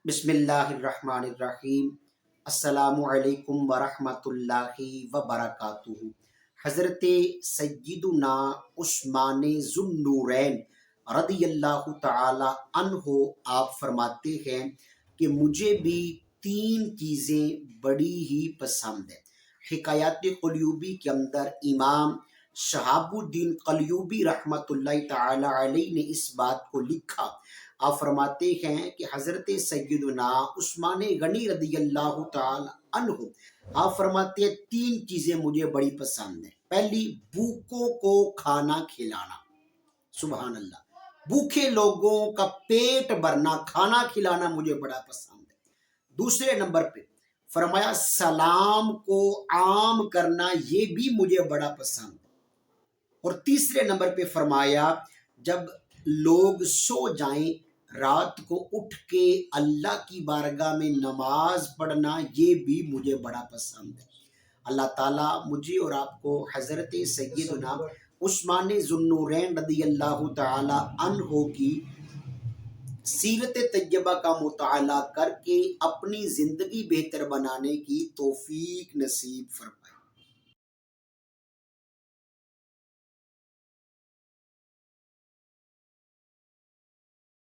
بسم اللہ الرحمن الرحیم۔ السلام علیکم ورحمۃ اللہ وبرکاتہ۔ حضرت سیدنا عثمان ذو النورین رضی اللہ تعالی عنہ آپ فرماتے ہیں کہ مجھے بھی تین چیزیں بڑی ہی پسند ہیں۔ حکایات قلیوبی کے اندر امام شہاب الدین قلیوبی رحمۃ اللہ تعالی علیہ نے اس بات کو لکھا۔ آپ فرماتے ہیں کہ حضرت سیدنا عثمان غنی رضی اللہ تعالی عنہ آپ فرماتے ہیں تین چیزیں مجھے بڑی پسند ہیں۔ پہلی، بھوکوں کو کھانا کھلانا، سبحان اللہ، بھوکے لوگوں کا پیٹ بھرنا، کھانا کھلانا مجھے بڑا پسند ہے۔ دوسرے نمبر پہ فرمایا سلام کو عام کرنا، یہ بھی مجھے بڑا پسند ہے۔ اور تیسرے نمبر پہ فرمایا جب لوگ سو جائیں رات کو اٹھ کے اللہ کی بارگاہ میں نماز پڑھنا، یہ بھی مجھے بڑا پسند ہے۔ اللہ تعالیٰ مجھے اور آپ کو حضرت سیدنا عثمان ذو النورین رضی اللہ تعالی عنہ کی سیرت طیبہ کا مطالعہ کر کے اپنی زندگی بہتر بنانے کی توفیق نصیب فرمائے۔